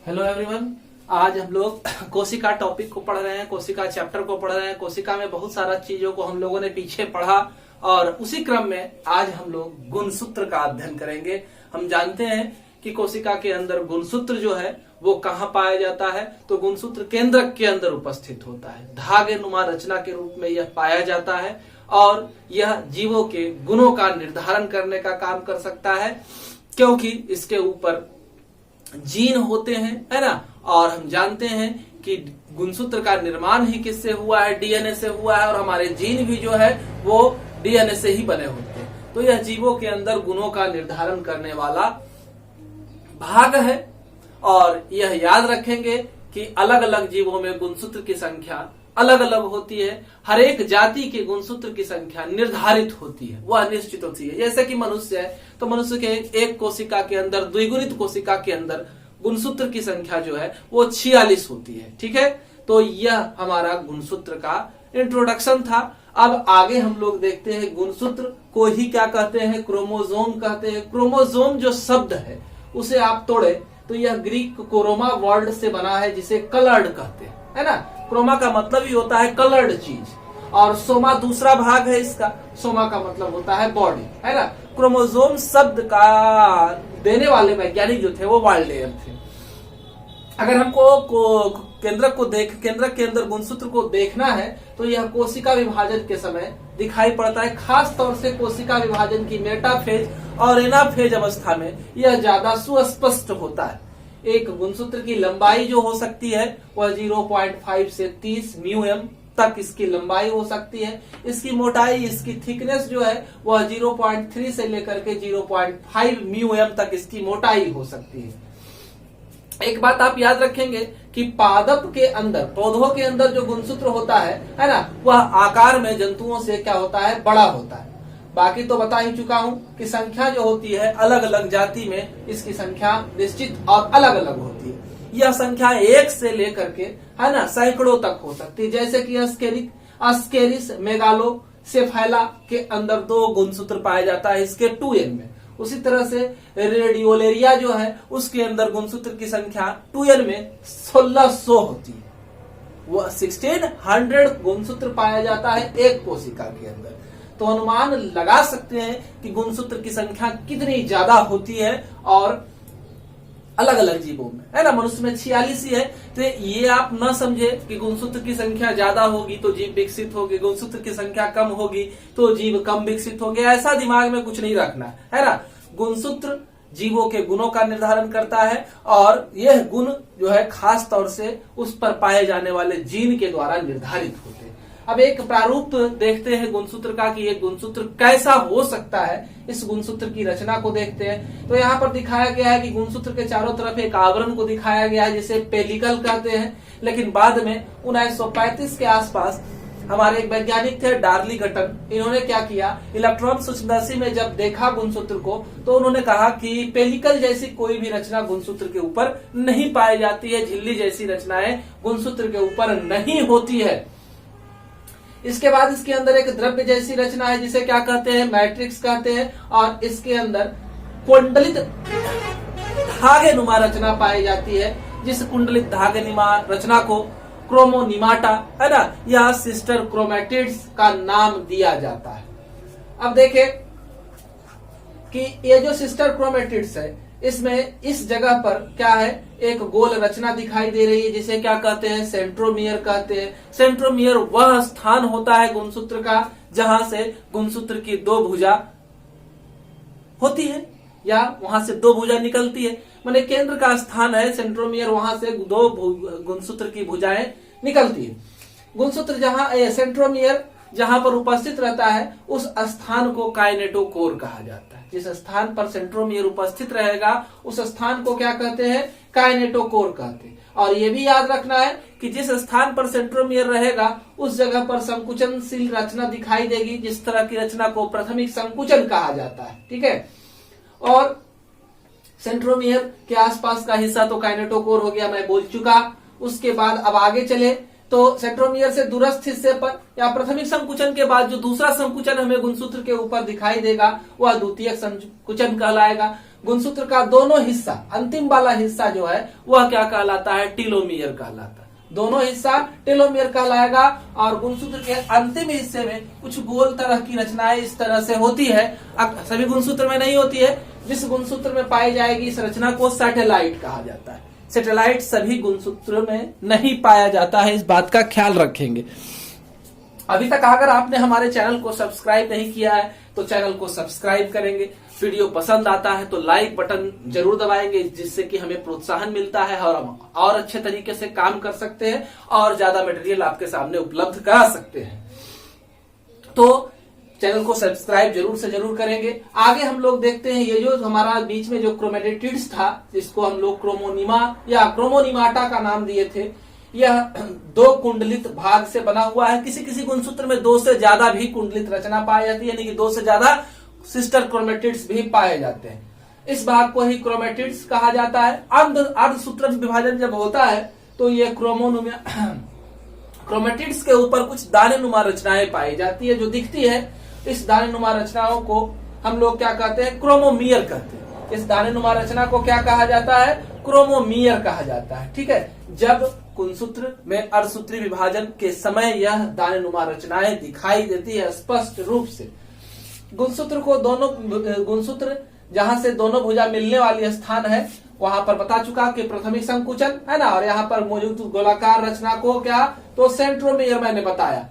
Hello everyone. आज हम लोग कोशिका टॉपिक को पढ़ रहे हैं, कोशिका चैप्टर को पढ़ रहे हैं। कोशिका में बहुत सारा चीजों को हम लोगों ने पीछे पढ़ा और उसी क्रम में आज हम लोग गुणसूत्र का अध्ययन करेंगे। हम जानते हैं कि कोशिका के अंदर गुणसूत्र जो है वो कहाँ पाया जाता है, तो गुणसूत्र केंद्रक के अंदर उपस्थित होता है। धागे नुमा रचना के रूप में यह पाया जाता है और यह जीवों के गुणों का निर्धारण करने का काम कर सकता है, क्योंकि इसके ऊपर जीन होते हैं, है ना। और हम जानते हैं कि गुणसूत्र का निर्माण ही किससे हुआ है, डीएनए से हुआ है, और हमारे जीन भी जो है वो डीएनए से ही बने होते हैं। तो यह जीवों के अंदर गुणों का निर्धारण करने वाला भाग है। और यह याद रखेंगे कि अलग अलग जीवों में गुणसूत्र की संख्या अलग अलग होती है। हर एक जाति के गुणसूत्र की संख्या निर्धारित होती है, वह निश्चित होती है। जैसे कि मनुष्य है तो मनुष्य के एक कोशिका के अंदर, द्विगुणित कोशिका के अंदर गुणसूत्र की संख्या जो है वो 46 होती है। ठीक है, तो यह हमारा गुणसूत्र का इंट्रोडक्शन था। अब आगे हम लोग देखते हैं गुणसूत्र को ही क्या कहते हैं, क्रोमोजोम कहते हैं। क्रोमोजोम जो शब्द है उसे आप तोड़े तो यह ग्रीक क्रोमा वर्ड से बना है, जिसे कलर्ड कहते हैं, है ना। क्रोमा का मतलब ही होता है कलर्ड चीज, और सोमा दूसरा भाग है इसका। सोमा का मतलब होता है बॉडी, है ना। क्रोमोजोम शब्द का देने वाले वैज्ञानिक जो थे वो वाल्डेयर थे। अगर हमको केंद्रक के अंदर गुणसूत्र को देखना है तो यह कोशिका विभाजन के समय दिखाई पड़ता है। खास तौर से कोशिका विभाजन की मेटाफेज और एनाफेज अवस्था में यह ज्यादा सुस्पष्ट होता है। एक गुणसूत्र की लंबाई जो हो सकती है वह 0.5 से 30 म्यूएम तक इसकी लंबाई हो सकती है। इसकी मोटाई, इसकी थिकनेस जो है वह 0.3 से लेकर के 0.5 म्यूएम तक इसकी मोटाई हो सकती है। एक बात आप याद रखेंगे कि पादप के अंदर, पौधों के अंदर जो गुणसूत्र होता है ना, वह आकार में जंतुओं से क्या होता है, बड़ा होता है। बाकी तो बता ही चुका हूं कि संख्या जो होती है अलग अलग जाति में इसकी संख्या निश्चित और अलग अलग होती है। यह संख्या 1 से लेकर के, है ना, सैकड़ों तक हो सकती है। जैसे कि अस्केरिस मेगालोसेफेला के अंदर 2 गुणसूत्र पाया जाता है, इसके 2n में। उसी तरह से रेडियोलेरिया जो है उसके अंदर गुणसूत्र की संख्या 2n में 1600 होती है। वो 1600 गुणसूत्र पाया जाता है एक कोशिका के अंदर। तो अनुमान लगा सकते हैं कि गुणसूत्र की संख्या कितनी ज्यादा होती है और अलग अलग जीवों में, है ना। मनुष्य में 46 ही है। तो ये आप न समझे कि गुणसूत्र की संख्या ज्यादा होगी तो जीव विकसित होगी, गुणसूत्र की संख्या कम होगी तो जीव कम विकसित होंगे। ऐसा दिमाग में कुछ नहीं रखना है ना। गुणसूत्र जीवों के गुणों का निर्धारण करता है और यह गुण जो है खास तौर से उस पर पाए जाने वाले जीन के द्वारा निर्धारित होते हैं। अब एक प्रारूप देखते हैं गुणसूत्र का कि एक गुणसूत्र कैसा हो सकता है। इस गुणसूत्र की रचना को देखते हैं तो यहाँ पर दिखाया गया है कि गुणसूत्र के चारों तरफ एक आवरण को दिखाया गया है जिसे पेलिकल कहते हैं। लेकिन बाद में 1935 के आसपास हमारे एक वैज्ञानिक थे डार्ली गटन, इन्होंने क्या किया, इलेक्ट्रॉन सूक्ष्मदर्शी में जब देखा गुणसूत्र को तो उन्होंने कहा कि पेलिकल जैसी कोई भी रचना गुणसूत्र के ऊपर नहीं पाई जाती है, झिल्ली जैसी रचनाएं गुणसूत्र के ऊपर नहीं होती है। इसके बाद इसके अंदर एक द्रव्य जैसी रचना है जिसे क्या कहते हैं, मैट्रिक्स कहते हैं, और इसके अंदर कुंडलित धागे नुमा रचना पाई जाती है, जिस कुंडलित धागे नुमा रचना को क्रोमोनिमाटा, है ना, या सिस्टर क्रोमेटिड्स का नाम दिया जाता है। अब देखें कि ये जो सिस्टर क्रोमेटिड्स है इसमें इस जगह पर क्या है, एक गोल रचना दिखाई दे रही है जिसे क्या कहते हैं, सेंट्रोमियर कहते हैं। सेंट्रोमियर वह स्थान होता है गुणसूत्र का जहां से गुणसूत्र की 2 भुजा होती है या वहां से 2 भुजा निकलती है। माने केंद्र का स्थान है सेंट्रोमियर, वहां से 2 गुणसूत्र की भुजाएं निकलती है। गुणसूत्र जहां सेंट्रोमियर जहां पर उपस्थित रहता है उस स्थान को काइनेटोकोर कहा जाता है। जिस स्थान पर सेंट्रोमियर उपस्थित रहेगा उस स्थान को क्या कहते हैं, काइनेटोकोर कहते हैं। और ये भी याद रखना है कि जिस स्थान पर सेंट्रोमियर रहेगा उस जगह पर संकुचनशील रचना दिखाई देगी। जिस तरह की रचना को प्राथमिक संकुचन कहा जाता है, ठीक है। और सेंट्रोमियर के आसपास का हिस्सा तो काइनेटोकोर हो गया, मैं बोल चुका। उसके बाद अब आगे चले तो सेंट्रोमियर से दूरस्थ हिस्से पर या प्राथमिक संकुचन के बाद जो दूसरा संकुचन हमें गुणसूत्र के ऊपर दिखाई देगा वह द्वितीयक संकुचन कहलाएगा। गुणसूत्र का दोनों हिस्सा, अंतिम वाला हिस्सा जो है वह क्या कहलाता है, टेलोमियर कहलाता है। दोनों हिस्सा टेलोमियर कहलाएगा। और गुणसूत्र के अंतिम हिस्से में कुछ गोल तरह की रचनाएं इस तरह से होती है, सभी गुणसूत्र में नहीं होती है। जिस गुणसूत्र में पाई जाएगी इस रचना को सैटेलाइट कहा जाता है। सैटेलाइट सभी गुणसूत्रों में नहीं पाया जाता है, इस बात का ख्याल रखेंगे। अभी तक अगर आपने हमारे चैनल को सब्सक्राइब नहीं किया है तो चैनल को सब्सक्राइब करेंगे। वीडियो पसंद आता है तो लाइक बटन जरूर दबाएंगे, जिससे कि हमें प्रोत्साहन मिलता है और हम और अच्छे तरीके से काम कर सकते हैं और ज्यादा मटेरियल आपके सामने उपलब्ध करा सकते हैं। तो चैनल को सब्सक्राइब जरूर से जरूर करेंगे। आगे हम लोग देखते हैं ये जो हमारा बीच में जो क्रोमेटिड्स था, जिसको हम लोग क्रोमोनिमा या क्रोमोनिमाटा का नाम दिए थे, यह दो कुंडलित भाग से बना हुआ है। किसी किसी गुणसूत्र में दो से ज्यादा भी कुंडलित रचना पाई जाती है, यानी कि दो से ज्यादा सिस्टर क्रोमेटिड्स भी पाए जाते हैं। इस भाग को ही क्रोमेटिड्स कहा जाता है। अर्धसूत्र विभाजन जब होता है तो ये क्रोमेटिड्स के ऊपर कुछ दाने नुमा रचनाएं पाई जाती है जो दिखती है। इस दाने नुमा रचनाओं को हम लोग क्या कहते हैं, क्रोमोमियर कहते हैं। इस दाने नुमा रचना को क्या कहा जाता है, क्रोमोमियर कहा जाता है। ठीक है, जब गुणसूत्र में अर्धसूत्री विभाजन के समय यह दाने नुमा रचनाएं दिखाई देती है स्पष्ट रूप से। गुणसूत्र जहां से दोनों भुजा मिलने वाली स्थान है वहां पर बता चुका कि प्रथमिक संकुचन है ना, और यहाँ पर मौजूद गोलाकार रचना को क्या, तो सेंट्रोमियर मैंने बताया।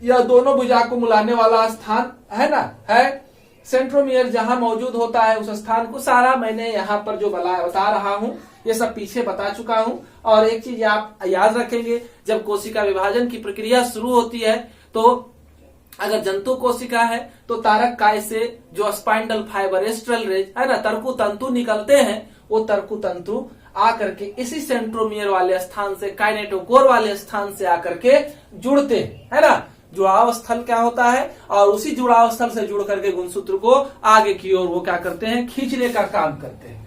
यह दोनों भुजा को मिलाने वाला स्थान है ना, है सेंट्रोमियर जहां मौजूद होता है उस स्थान को सारा मैंने यहाँ पर जो बता रहा हूँ ये सब पीछे बता चुका हूँ। और एक चीज आप याद रखेंगे, जब कोशिका विभाजन की प्रक्रिया शुरू होती है तो अगर जंतु कोशिका है तो तारक काय से जो स्पाइंडल फाइबर एस्ट्रल रेज है ना, तरकु तंतु निकलते हैं, वो तरकु तंतु आकर के इसी सेंट्रोमियर वाले स्थान से, काइनेटोकोर वाले स्थान से आकर के जुड़ते है ना। जुड़ाव स्थल क्या होता है, और उसी जुड़ाव स्थल से जुड़ करके गुणसूत्र को आगे की ओर वो क्या करते हैं, खींचने का काम करते हैं।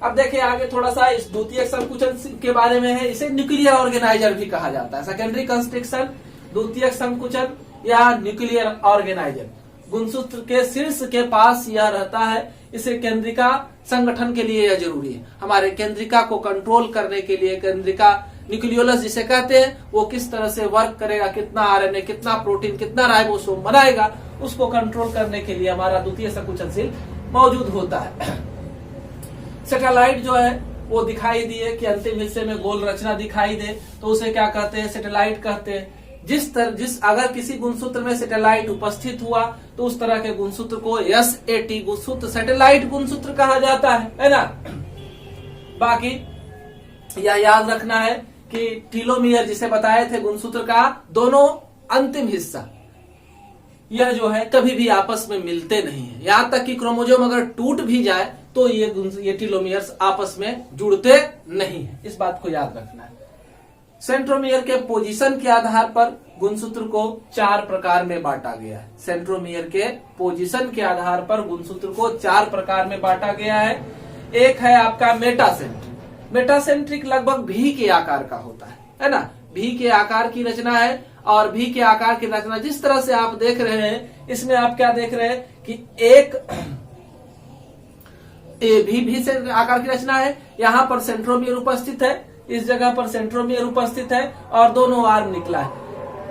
अब देखिए आगे थोड़ा सा इस द्वितीय संकुचन के बारे में है। इसे न्यूक्लियर ऑर्गेनाइजर भी कहा जाता है। सेकेंडरी कंस्ट्रक्शन, द्वितीय संकुचन या न्यूक्लियर ऑर्गेनाइजर। गुणसूत्र के शीर्ष के पास यह रहता है। इसे केंद्रिका संगठन के लिए यह जरूरी है। हमारे केंद्रिका को कंट्रोल करने के लिए, केंद्रिका न्यूक्लियोलस जिसे कहते हैं, वो किस तरह से वर्क करेगा, कितना आरएनए, कितना प्रोटीन, कितना राइबोसोम बनाएगा, उसको कंट्रोल करने के लिए हमारा द्वितीय संकुचनशील मौजूद होता है। सैटेलाइट जो है वो दिखाई दिए कि अंतिम हिस्से में गोल रचना दिखाई दे तो उसे क्या कहते हैं, सैटेलाइट कहते हैं। अगर किसी गुणसूत्र में सैटेलाइट उपस्थित हुआ तो उस तरह के गुणसूत्र को SAT गुणसूत्र, सैटेलाइट गुणसूत्र कहा जाता है ना। बाकी यह याद रखना है कि टीलोमियर जिसे बताए थे गुणसूत्र का दोनों अंतिम हिस्सा, यह जो है कभी भी आपस में मिलते नहीं है। यहां तक कि क्रोमोसोम अगर टूट भी जाए तो ये टीलोमियर्स आपस में जुड़ते नहीं है। इस बात को याद रखना है। सेंट्रोमियर के पोजीशन के आधार पर गुणसूत्र को 4 प्रकार में बांटा गया है। सेंट्रोमियर के पोजीशन के आधार पर गुणसूत्र को 4 प्रकार में बांटा गया है। एक है आपका मेटासेंट्रिक। मेटासेंट्रिक लगभग भी के आकार का होता है ना। भी के आकार की रचना है, और भी के आकार की रचना जिस तरह से आप देख रहे हैं, इसमें आप क्या देख रहे हैं कि एक भी से आकार की रचना है। यहाँ पर सेंट्रोमियर उपस्थित है, इस जगह पर सेंट्रोमियर उपस्थित है और दोनों आर्म निकला है।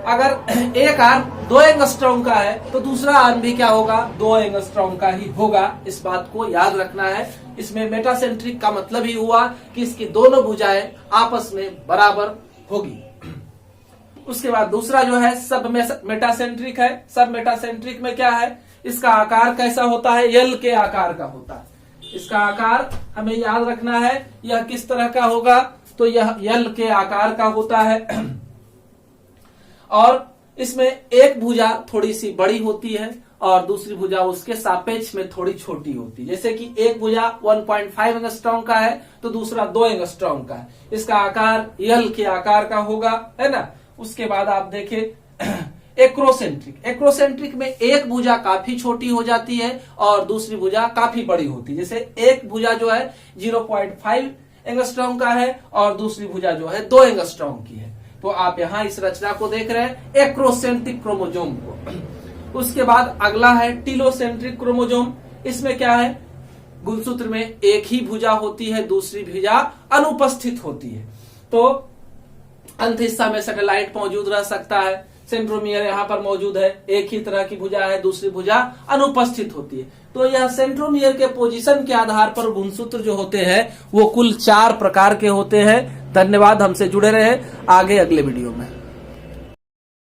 अगर एक आर्म 2 एंगस्ट्रॉम का है तो दूसरा आर्म भी क्या होगा, 2 एंगस्ट्रॉम का ही होगा। इस बात को याद रखना है। इसमें मेटासेंट्रिक का मतलब ही हुआ कि इसकी दोनों भुजाएं आपस में बराबर होगी। उसके बाद दूसरा जो है सब मेटासेंट्रिक है। सब मेटासेंट्रिक में क्या है, इसका आकार कैसा होता है, यल के आकार का होता है। इसका आकार हमें याद रखना है, यह किस तरह का होगा, तो यह यल के आकार का होता है। और इसमें एक भुजा थोड़ी सी बड़ी होती है और दूसरी भुजा उसके सापेक्ष में थोड़ी छोटी होती है। जैसे कि एक भुजा 1.5 एंगस्ट्रॉम का है तो दूसरा 2 एंगस्ट्रॉम का है। इसका आकार यल के आकार का होगा, है ना। उसके बाद आप देखें एक्रोसेंट्रिक। एक्रोसेंट्रिक में एक भुजा काफी छोटी हो जाती है और दूसरी भुजा काफी बड़ी होती है। जैसे एक भुजा जो है 0.5 एंगस्ट्रॉम का है और दूसरी भुजा जो है 2 एंगस्ट्रॉम की है। तो आप यहाँ इस रचना को देख रहे हैं, एक्रोसेंट्रिक क्रोमोजोम को। उसके बाद अगला है टीलोसेंट्रिक क्रोमोजोम। इसमें क्या है, गुणसूत्र में एक ही भुजा होती है, दूसरी भुजा अनुपस्थित होती है। तो अंत हिस्सा में सैटेलाइट मौजूद रह सकता है, सेंट्रोमियर यहाँ पर मौजूद है, एक ही तरह की भुजा है, दूसरी भुजा अनुपस्थित होती है। तो यह सेंट्रोमियर के पोजीशन के आधार पर गुणसूत्र जो होते हैं वो कुल 4 प्रकार के होते हैं। धन्यवाद, हमसे जुड़े रहे, आगे अगले वीडियो में।